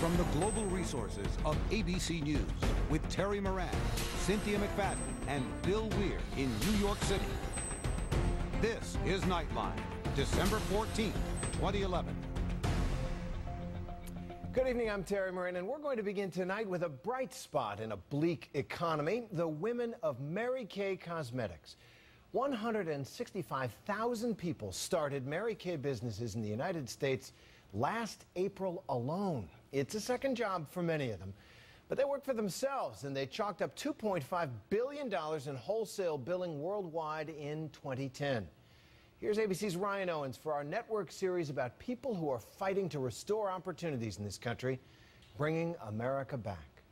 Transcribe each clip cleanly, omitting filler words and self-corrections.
from the global resources of ABC News with Terry Moran, Cynthia McFadden, and Bill Weir in New York City. This is Nightline, December 14th, 2011. Good evening, I'm Terry Moran, and we're going to begin tonight with a bright spot in a bleak economy, the women of Mary Kay Cosmetics. 165,000 people started Mary Kay businesses in the United States last April alone. It's a second job for many of them, but they work for themselves, and they chalked up $2.5 billion in wholesale billing worldwide in 2010. Here's ABC's Ryan Owens for our network series about people who are fighting to restore opportunities in this country, bringing America back.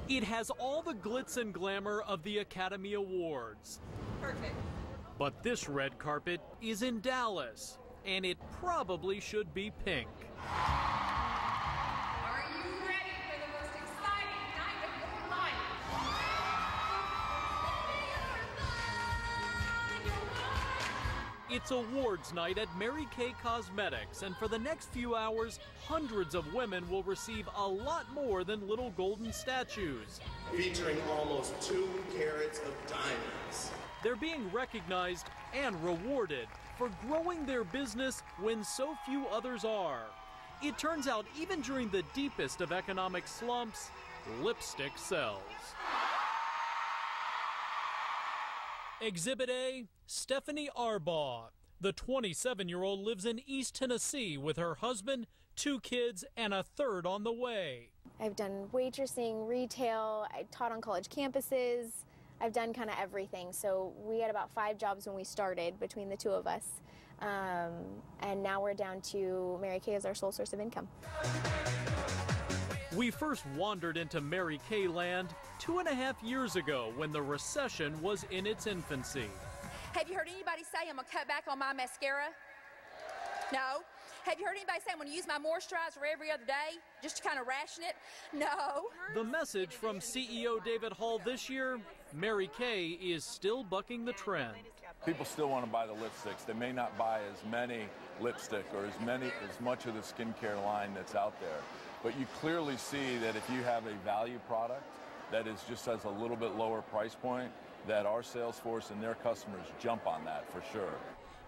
It has all the glitz and glamour of the Academy Awards. Perfect. But this red carpet is in Dallas, and it probably should be pink. Are you ready for the most exciting night of your life? It's awards night at Mary Kay Cosmetics, and for the next few hours, hundreds of women will receive a lot more than little golden statues. Featuring almost 2 carats of diamonds. They're being recognized and rewarded for growing their business when so few others are. It turns out even during the deepest of economic slumps, lipstick sells. Exhibit A, Stephanie Arbaugh. The 27-year-old lives in East Tennessee with her husband, 2 kids, and a third on the way. I've done waitressing, retail, I taught on college campuses. I've done kind of everything. So we had about 5 jobs when we started between the 2 of us. And now we're down to Mary Kay as our sole source of income. We first wandered into Mary Kay land 2.5 years ago when the recession was in its infancy. Have you heard anybody say I'm gonna cut back on my mascara? No. Have you heard anybody say I'm gonna use my moisturizer every other day just to kind of ration it? No. The message from CEO David Hall this year, Mary Kay is still bucking the trend. People still want to buy the lipsticks. They may not buy as many lipstick or as much of the skincare line that's out there. But you clearly see that if you have a value product that is just has a little bit lower price point, that our sales force and their customers jump on that for sure.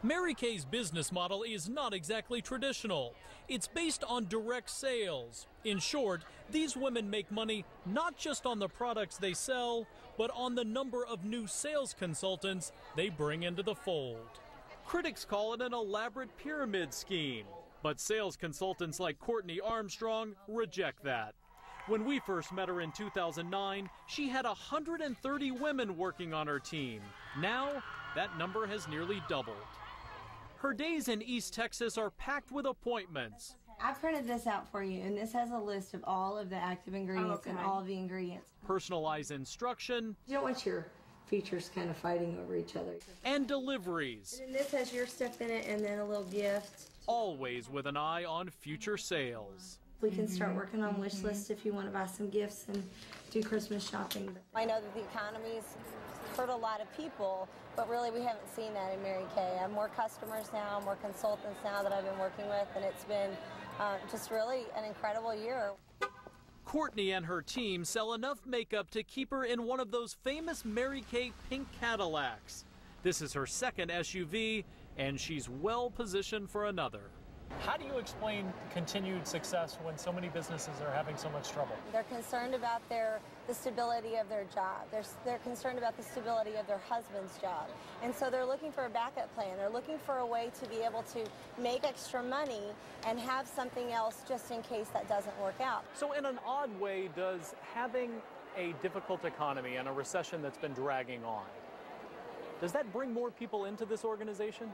Mary Kay's business model is not exactly traditional. It's based on direct sales. In short, these women make money not just on the products they sell, but on the number of new sales consultants they bring into the fold. Critics call it an elaborate pyramid scheme, but sales consultants like Courtney Armstrong reject that. When we first met her in 2009, she had 130 women working on her team. Now, that number has nearly doubled. Her days in East Texas are packed with appointments. I printed this out for you, and this has a list of all of the active ingredients and all of the ingredients. Personalized instruction. You don't want your features kind of fighting over each other. And deliveries. And then this has your stuff in it, and then a little gift. Always with an eye on future sales. We can start working on wish lists if you want to buy some gifts and do Christmas shopping. I know that the economy's hurt a lot of people, but really we haven't seen that in Mary Kay. I have more customers now, more consultants now that I've been working with, and it's been just really an incredible year. Courtney and her team sell enough makeup to keep her in one of those famous Mary Kay pink Cadillacs. This is her second SUV, and she's well positioned for another. How do you explain continued success when so many businesses are having so much trouble? They're concerned about the stability of their job. They're concerned about the stability of their husband's job. And so they're looking for a backup plan. They're looking for a way to be able to make extra money and have something else just in case that doesn't work out. So in an odd way, does having a difficult economy and a recession that's been dragging on, does that bring more people into this organization?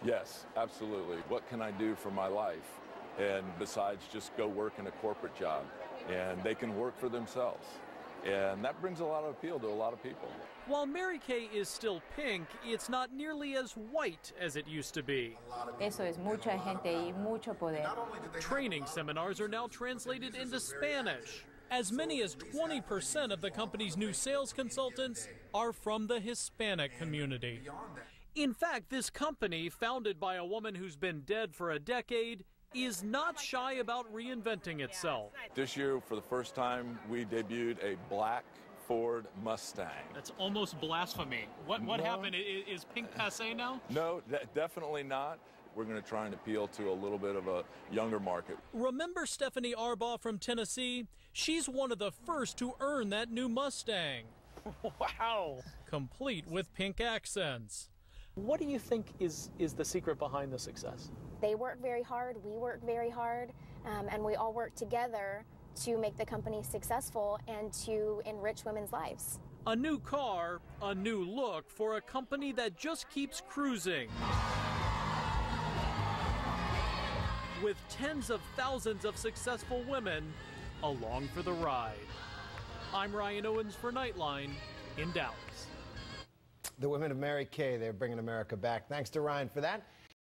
Yes, absolutely. What can I do for my life? And besides just go work in a corporate job, and they can work for themselves. And that brings a lot of appeal to a lot of people. While Mary Kay is still pink, it's not nearly as white as it used to be. Eso es mucha gente y mucho poder. Training seminars are now translated into Spanish. As many as 20% of the company's new sales consultants are from the Hispanic community. In fact, this company, founded by a woman who's been dead for a decade, is not shy about reinventing itself. This year, for the first time, we debuted a black Ford Mustang. That's almost blasphemy. What happened? Is pink passé now? No, definitely not. We're going to try and appeal to a little bit of a younger market. Remember Stephanie Arbaugh from Tennessee? She's one of the first to earn that new Mustang. Wow. Complete with pink accents. What do you think is the secret behind the success? They work very hard, we work very hard, and we all work together to make the company successful and to enrich women's lives. A new car, a new look for a company that just keeps cruising. With tens of thousands of successful women along for the ride. I'm Ryan Owens for Nightline in Dallas. The women of Mary Kay, they're bringing America back. Thanks to Ryan for that.